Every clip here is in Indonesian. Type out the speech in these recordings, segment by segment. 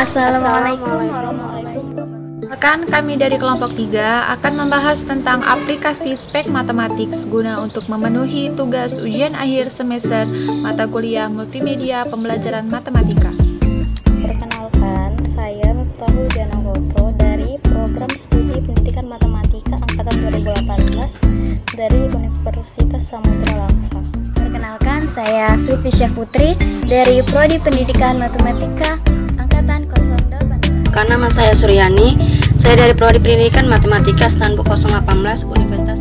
Assalamualaikum warahmatullahi wabarakatuh. Kami dari kelompok 3 akan membahas tentang aplikasi spek matematik guna untuk memenuhi tugas ujian akhir semester mata kuliah multimedia pembelajaran matematika. Perkenalkan, saya Miftahul Janagoto dari Program Studi Pendidikan Matematika Angkatan 2018 dari Universitas Samudra Langsa. Perkenalkan, saya Siti Syahputri dari Prodi Pendidikan Matematika Angkatan 08. Nama saya Suryani, saya dari Prodi Pendidikan Matematika Stanbuk 018 Universitas.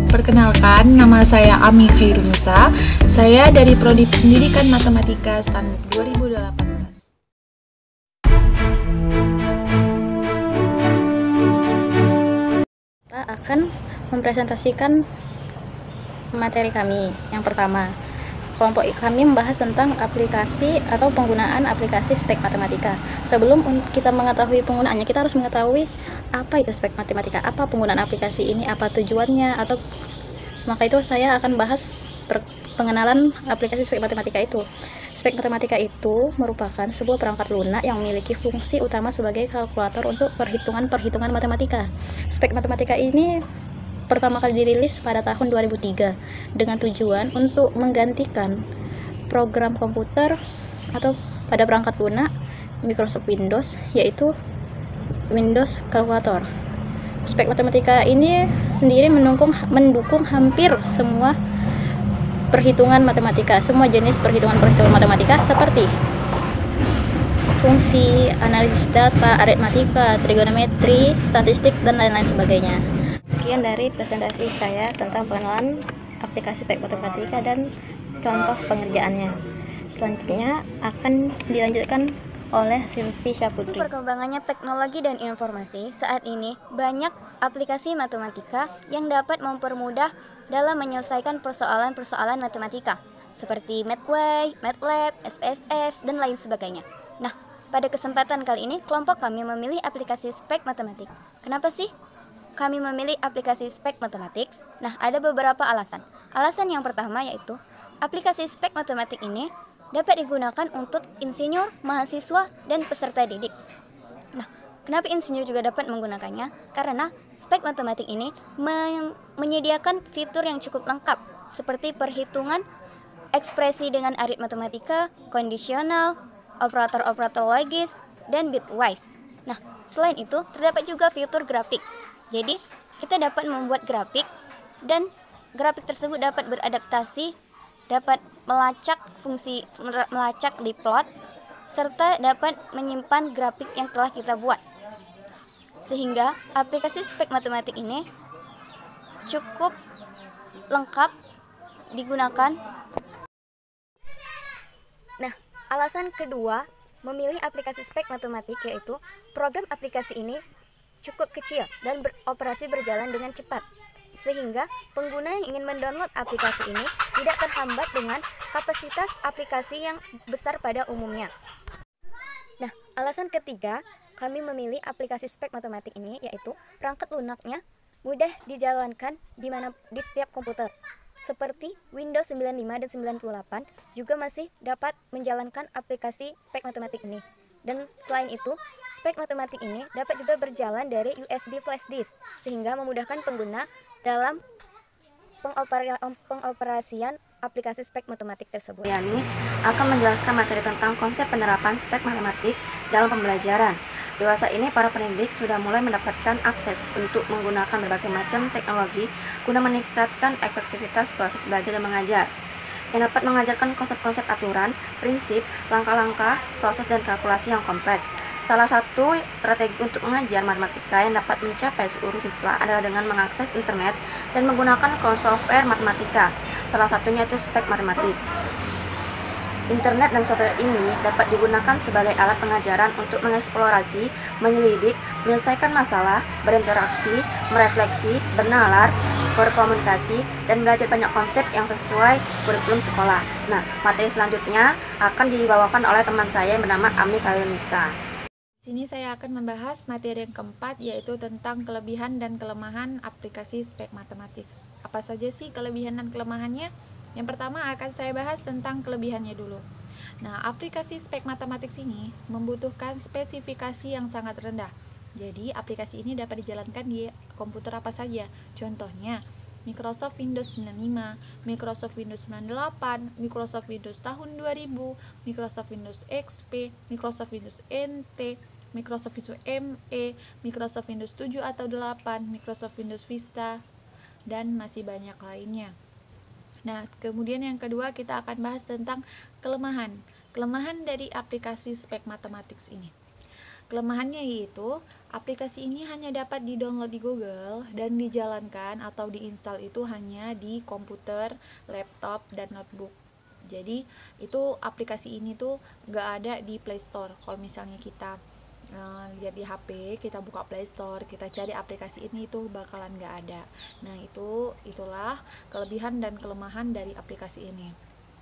Perkenalkan, nama saya Ami Khairunisa, saya dari Prodi Pendidikan Matematika Stanbuk 2018. Kita akan mempresentasikan materi kami. Yang pertama, kelompok kami membahas tentang aplikasi atau penggunaan aplikasi spek matematika. Sebelum kita mengetahui penggunaannya, kita harus mengetahui apa itu spek matematika, apa penggunaan aplikasi ini, apa tujuannya, atau maka itu saya akan bahas pengenalan aplikasi spek matematika itu. Spek matematika itu merupakan sebuah perangkat lunak yang memiliki fungsi utama sebagai kalkulator untuk perhitungan-perhitungan matematika. Spek matematika ini pertama kali dirilis pada tahun 2003 dengan tujuan untuk menggantikan program komputer atau pada perangkat lunak Microsoft Windows, yaitu Windows Calculator. Spek matematika ini sendiri mendukung hampir semua perhitungan matematika, semua jenis perhitungan-perhitungan matematika seperti fungsi, analisis data, aritmatika, trigonometri, statistik, dan lain-lain sebagainya. Sekian dari presentasi saya tentang pengenalan aplikasi spek matematika dan contoh pengerjaannya. Selanjutnya akan dilanjutkan oleh Siti Syahputri. Perkembangannya teknologi dan informasi, saat ini banyak aplikasi matematika yang dapat mempermudah dalam menyelesaikan persoalan-persoalan matematika seperti Mathway, Matlab, SPSS, dan lain sebagainya. Nah, pada kesempatan kali ini kelompok kami memilih aplikasi spek matematik. Kenapa sih kami memilih aplikasi spek matematik? Nah, ada beberapa alasan. Alasan yang pertama yaitu aplikasi spek matematik ini dapat digunakan untuk insinyur, mahasiswa, dan peserta didik. Nah, kenapa insinyur juga dapat menggunakannya? Karena spek matematik ini menyediakan fitur yang cukup lengkap seperti perhitungan ekspresi dengan aritmatika, kondisional, operator-operator logis, dan bitwise. Nah, selain itu terdapat juga fitur grafik. Jadi, kita dapat membuat grafik dan grafik tersebut dapat beradaptasi, dapat melacak di plot, serta dapat menyimpan grafik yang telah kita buat. Sehingga aplikasi spek matematik ini cukup lengkap digunakan. Nah, alasan kedua memilih aplikasi spek matematik yaitu program aplikasi ini cukup kecil dan beroperasi berjalan dengan cepat, sehingga pengguna yang ingin mendownload aplikasi ini tidak terhambat dengan kapasitas aplikasi yang besar pada umumnya. Nah, alasan ketiga kami memilih aplikasi spek matematik ini yaitu perangkat lunaknya mudah dijalankan di setiap komputer. Seperti Windows 95 dan 98 juga masih dapat menjalankan aplikasi spek matematik ini. Dan selain itu, spek matematik ini dapat juga berjalan dari USB flash disk, sehingga memudahkan pengguna dalam pengoperasian aplikasi spek matematik tersebut. Yani akan menjelaskan materi tentang konsep penerapan spek matematik dalam pembelajaran. Dewasa ini para pendidik sudah mulai mendapatkan akses untuk menggunakan berbagai macam teknologi guna meningkatkan efektivitas proses belajar dan mengajar, yang dapat mengajarkan konsep-konsep aturan, prinsip, langkah-langkah, proses, dan kalkulasi yang kompleks. Salah satu strategi untuk mengajar matematika yang dapat mencapai seluruh siswa adalah dengan mengakses internet dan menggunakan software matematika. Salah satunya itu spek matematik. Internet dan software ini dapat digunakan sebagai alat pengajaran untuk mengeksplorasi, menyelidik, menyelesaikan masalah, berinteraksi, merefleksi, bernalar, berkomunikasi, dan belajar banyak konsep yang sesuai kurikulum sekolah. Nah, materi selanjutnya akan dibawakan oleh teman saya yang bernama Ami Khairunisa. Di sini saya akan membahas materi yang keempat, yaitu tentang kelebihan dan kelemahan aplikasi spek matematik. Apa saja sih kelebihan dan kelemahannya? Yang pertama akan saya bahas tentang kelebihannya dulu. Nah, aplikasi spek matematik ini membutuhkan spesifikasi yang sangat rendah. Jadi, aplikasi ini dapat dijalankan di komputer apa saja. Contohnya, Microsoft Windows 95, Microsoft Windows 98, Microsoft Windows tahun 2000, Microsoft Windows XP, Microsoft Windows NT, Microsoft Windows ME, Microsoft Windows 7 atau 8, Microsoft Windows Vista, dan masih banyak lainnya. Nah, kemudian yang kedua kita akan bahas tentang kelemahan dari aplikasi spek matematik ini. Kelemahannya yaitu aplikasi ini hanya dapat di-download di Google dan dijalankan atau diinstal itu hanya di komputer, laptop, dan notebook. Jadi itu aplikasi ini tuh nggak ada di Play Store. Kalau misalnya kita lihat di HP, kita buka Play Store, kita cari aplikasi ini itu bakalan nggak ada. Nah itulah kelebihan dan kelemahan dari aplikasi ini.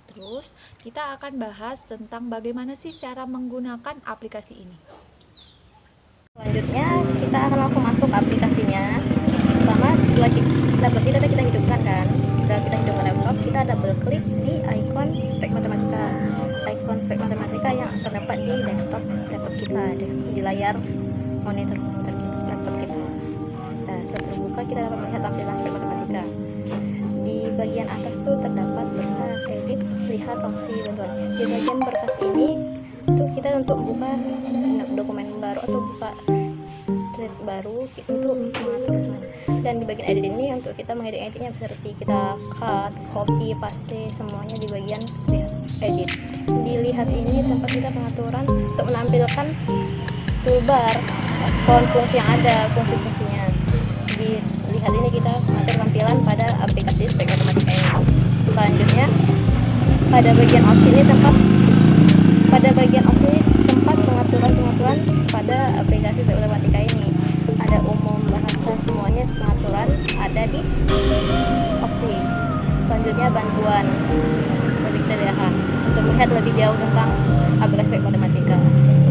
Terus kita akan bahas tentang bagaimana sih cara menggunakan aplikasi ini. Selanjutnya kita akan langsung masuk ke aplikasinya. Pertama, setelah laptop kita hidupkan kan, setelah kita hidupkan laptop, kita double klik di ikon spek matematika yang terdapat di desktop laptop kita, di layar monitor laptop kita. Nah, setelah terbuka kita dapat melihat tampilan spek matematika. Di bagian atas tuh terdapat berkas edit, lihat opsi bantuan. Di bagian berkas ini tuh kita untuk buka dokumen baru atau buka slide baru untuk mengatur. Dan di bagian edit ini untuk kita mengedit-editnya seperti kita cut, copy, paste, semuanya di bagian edit. Dilihat ini tempat kita pengaturan untuk menampilkan toolbar, fungsi yang ada, fungsi-fungsinya. Dilihat ini kita mengatur tampilan pada aplikasi spek matematika ini. Selanjutnya pada bagian opsi ini tempat pengaturan pada aplikasi spek matematika ini. Ada umum, bahasa, semuanya pengaturan ada di opsi. Selanjutnya bantuan, seperti kita lihat untuk melihat lebih jauh tentang aplikasi spek matematika.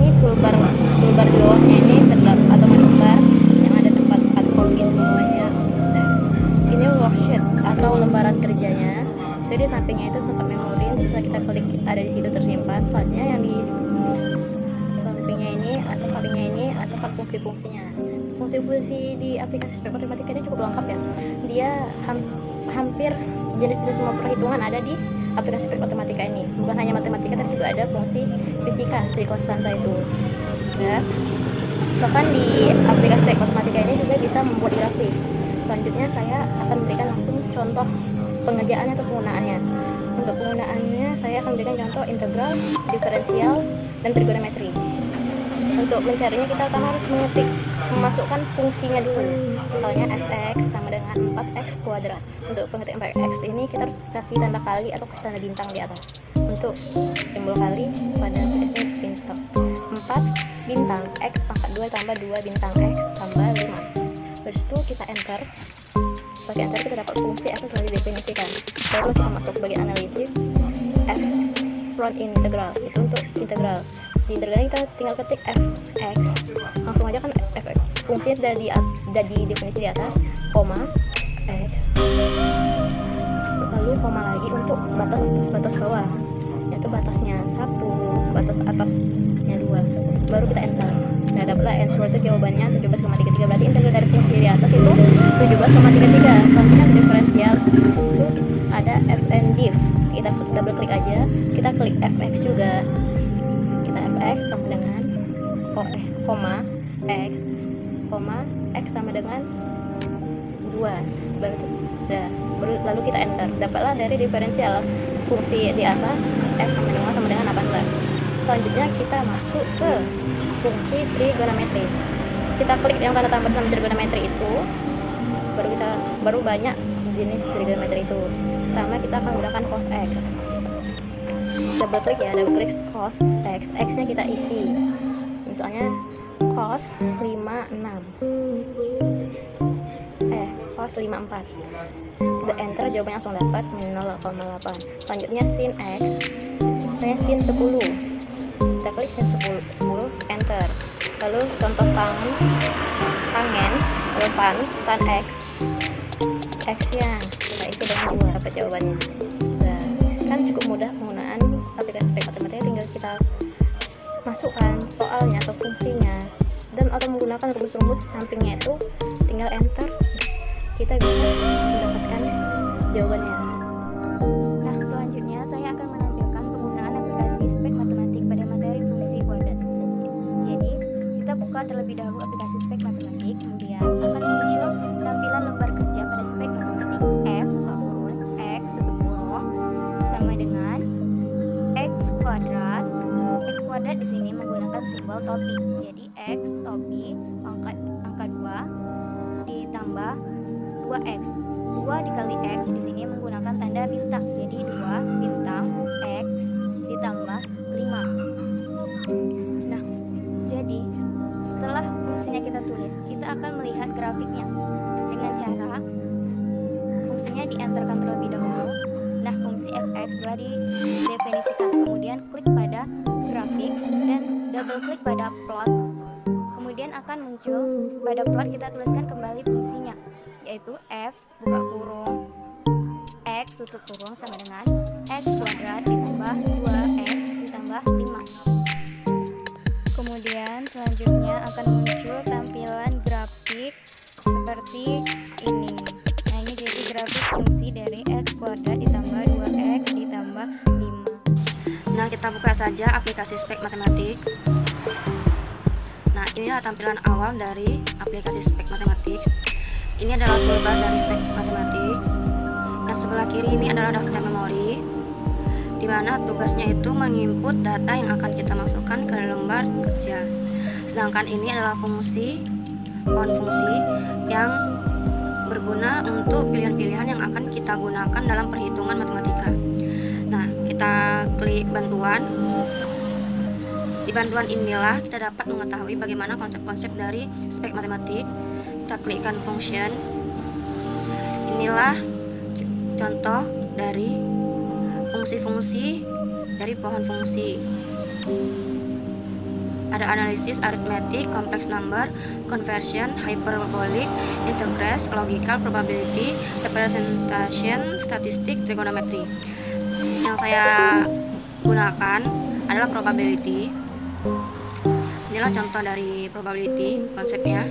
Ini toolbar di bawahnya ini terdapat atau lembar yang ada tempat copy semuanya. Ini worksheet atau lembaran kerjanya. Jadi di sampingnya itu tempat memori. Setelah kita klik ada di situ tersimpan. Selanjutnya yang di sampingnya ini atau palingnya ini ada tempat fungsi-fungsinya. Fungsi-fungsi di aplikasi spek matematika ini cukup lengkap ya. Dia hampir jenis-jenis semua perhitungan ada di aplikasi spek matematika ini. Bukan hanya matematika tapi juga ada fungsi fisika seperti konstanta itu. Ya. Bahkan di aplikasi spek matematika ini juga bisa membuat grafik. Selanjutnya saya akan berikan langsung contoh pengerjaannya atau penggunaannya. Untuk penggunaannya saya akan berikan contoh integral, diferensial, dan trigonometri. Untuk mencarinya kita akan harus memasukkan fungsinya dulu. Misalnya fx sama dengan 4x kuadrat. Untuk pengertian fx ini kita harus kasih tanda kali atau kasih tanda bintang di atas. Untuk simbol kali pada bintang 4 bintang x pangkat 2 tambah 2 bintang x tambah 5. Terus itu kita enter. Pakai enter kita dapat fungsi f telah didefinisikan. Lalu kita masuk ke bagian analisis. F front integral itu untuk integral. Di integral ini kita tinggal ketik fx. Langsung aja kan fx. Fungsinya sudah di definisi di atas, koma x. Lalu koma lagi untuk batas bawah. Yaitu batasnya 1, batas atasnya 2. Baru kita enter. Nah, dapatlah answer itu jawabannya 17,33. Berarti integral dari fungsi di atas itu 17,33. Selanjutnya diferensial itu ada fn div. Kita double klik aja, kita klik fx juga. Kita fx sama dengan x sama dengan 2. Baru lalu kita enter. Dapatlah dari diferensial fungsi di atas x sama dengan 18. Selanjutnya kita masuk ke fungsi trigonometri. Kita klik yang tanda tambah sama trigonometri itu. Baru banyak jenis trigonometri itu. Pertama kita akan menggunakan cos x. Double klik cos x. X-nya kita isi. Misalnya cos 56. Cos 54. Kita enter, jawabannya langsung dapat 0,8. Selanjutnya sin x. Saya sin 10. Kita klik sin 10, enter. Lalu contoh tangen, lalu tan x nya kita isi dengan 2, dapat jawabannya. Nah, kan cukup mudah penggunaan aplikasi spek matematika tinggal kita masukkan soalnya atau fungsinya, dan atau menggunakan rumus-rumus sampingnya itu tinggal enter, kita bisa mendapatkan jawabannya. Nah, selanjutnya saya akan menampilkan penggunaan aplikasi spek matematik pada materi fungsi kuadrat. Jadi, kita buka terlebih dahulu aplikasi spek matematik, kemudian akan muncul tampilan lembar kerja pada spek matematik. F buka kurung X tutup kurung sama dengan X kuadrat. X kuadrat di sini menggunakan simbol topi. Jadi X topi angka 2 ditambah 2X. 2 dikali X di sini menggunakan tanda bintang. Jadi 2 bintang X ditambah 5. Nah, jadi setelah fungsinya kita tulis, kita akan melihat grafiknya dengan cara fungsinya dienterkan terlebih dahulu. Nah, fungsi fx telah didefinisikan. Kemudian klik pada grafik dan double klik pada plot. Kemudian akan muncul pada plot, kita tuliskan kembali fungsinya, yaitu f buka kurung x tutup kurung sama dengan x kuadrat ditambah 2x ditambah 5. Kemudian selanjutnya akan muncul tampilan grafik seperti ini. Nah, ini jadi grafik fungsi dari x kuadrat ditambah 2x ditambah 5. Nah, kita buka saja aplikasi spek matematik. Nah, inilah tampilan awal dari aplikasi spek matematik. Ini adalah toolbar dari spek matematik. Yang sebelah kiri ini adalah daftar memori, di mana tugasnya itu menginput data yang akan kita masukkan ke lembar kerja. Sedangkan ini adalah pohon fungsi yang berguna untuk pilihan-pilihan yang akan kita gunakan dalam perhitungan matematika. Nah, kita klik bantuan. Di bantuan inilah kita dapat mengetahui bagaimana konsep-konsep dari spek matematik. Kita klikkan function. Inilah contoh dari fungsi-fungsi dari pohon fungsi. Ada analisis, arithmetic, complex number, conversion, hyperbolic, integration, logical, probability, representation, statistik, trigonometry. Yang saya gunakan adalah probability. Inilah contoh dari probability konsepnya.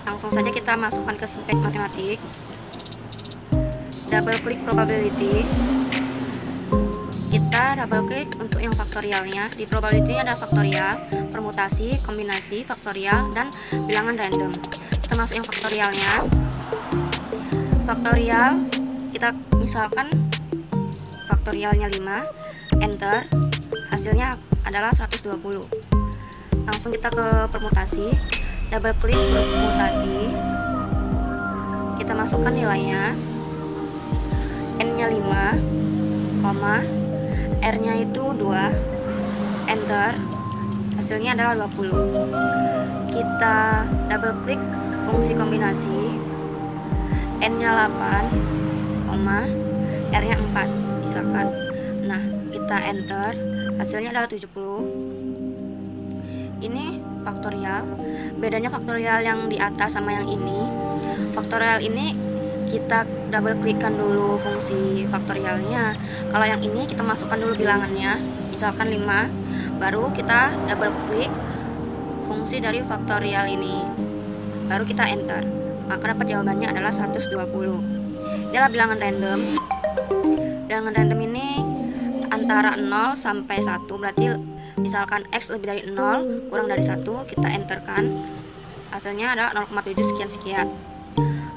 Langsung saja kita masukkan ke spek matematik. Double klik probability. Kita double klik untuk yang faktorialnya. Di probability ada faktorial, permutasi, kombinasi, faktorial, dan bilangan random. Kita masuk yang faktorialnya. Faktorial, kita misalkan faktorialnya 5, enter, hasilnya adalah 120. Langsung kita ke permutasi, double klik permutasi, kita masukkan nilainya, n-nya 5, R-nya itu 2, enter, hasilnya adalah 20. Kita double klik fungsi kombinasi, N-nya 8, R-nya 4 misalkan. Nah, kita enter, hasilnya adalah 70. Ini faktorial. Bedanya faktorial yang di atas sama yang ini, faktorial ini kita double klikkan dulu fungsi faktorialnya. Kalau yang ini kita masukkan dulu bilangannya, misalkan 5, baru kita double klik fungsi dari faktorial ini, baru kita enter, maka dapat jawabannya adalah 120. Ini adalah bilangan random. Bilangan random ini antara 0 sampai 1, berarti misalkan X lebih dari 0 kurang dari 1, kita enterkan, hasilnya adalah 0,7 sekian-sekian.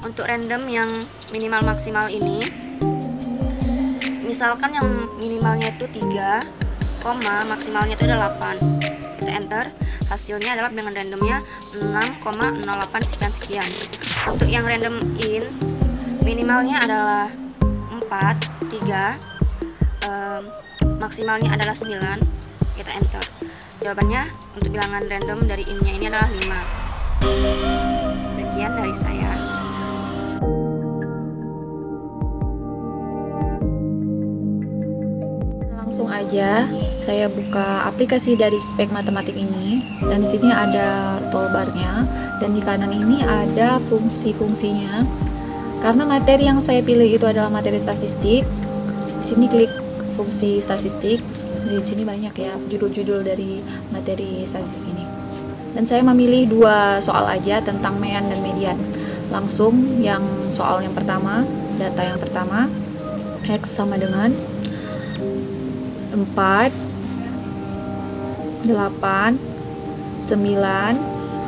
Untuk random yang minimal maksimal ini, misalkan yang minimalnya itu 3, maksimalnya itu adalah 8, kita enter, hasilnya adalah bilangan randomnya 6,08 sekian-sekian. Untuk yang random in, minimalnya adalah 4, 3, maksimalnya adalah 9, kita enter. Jawabannya untuk bilangan random dari in-nya ini adalah 5. Sekian dari saya. Langsung aja saya buka aplikasi dari spek matematik ini, dan di sini ada toolbarnya, dan di kanan ini ada fungsi-fungsinya. Karena materi yang saya pilih itu adalah materi statistik, Di sini klik fungsi statistik. Di sini banyak ya judul-judul dari materi statistik ini. Dan saya memilih 2 soal aja tentang mean dan median. Langsung yang soal yang pertama, data yang pertama, X sama dengan 4, 8, 9,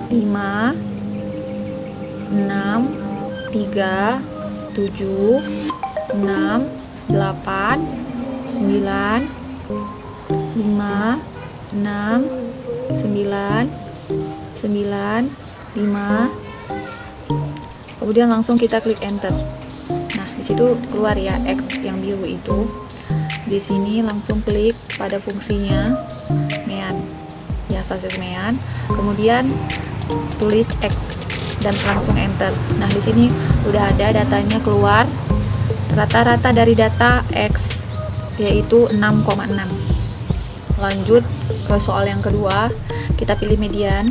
5, 6, 3, 7, 6, 8, 9, 5, 6, 9, 9, 5. Kemudian langsung kita klik enter. Nah, di situ keluar ya X yang biru itu. Di sini langsung klik pada fungsinya mean. Ya, statistik mean. Kemudian tulis X dan langsung enter. Nah, di sini udah ada datanya keluar. Rata-rata dari data X yaitu 6,6. Lanjut ke soal yang kedua, kita pilih median.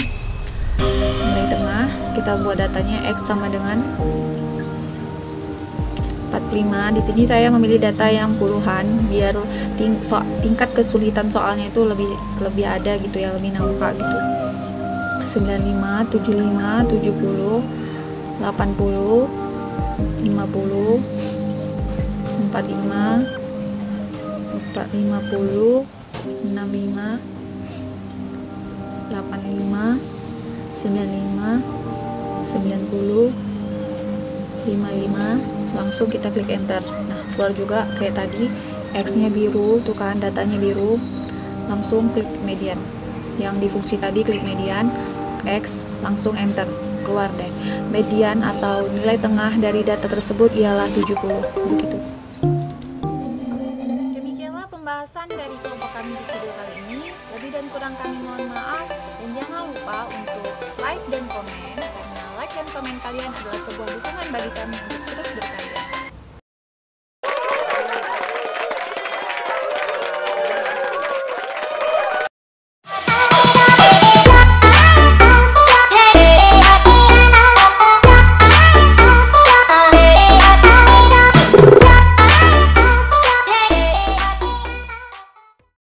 Mulai tengah, kita buat datanya X sama dengan 45. Di sini saya memilih data yang puluhan biar tingkat kesulitan soalnya itu lebih ada gitu ya, lebih nampak gitu. 95, 75, 70, 80, 50, 45, 450, 65, 85, 95, 90, 55. Langsung kita klik enter. Nah, keluar juga kayak tadi, X-nya biru, tuh kan datanya biru. Langsung klik median. Yang di fungsi tadi klik median, X, langsung enter. Keluar deh. Median atau nilai tengah dari data tersebut ialah 70. Begitu. Demikianlah pembahasan dari kelompok kami di video kali ini. Lebih dan kurang kami mohon maaf, dan jangan lupa untuk like dan komen, karena like dan komen kalian adalah sebuah dukungan bagi kami untuk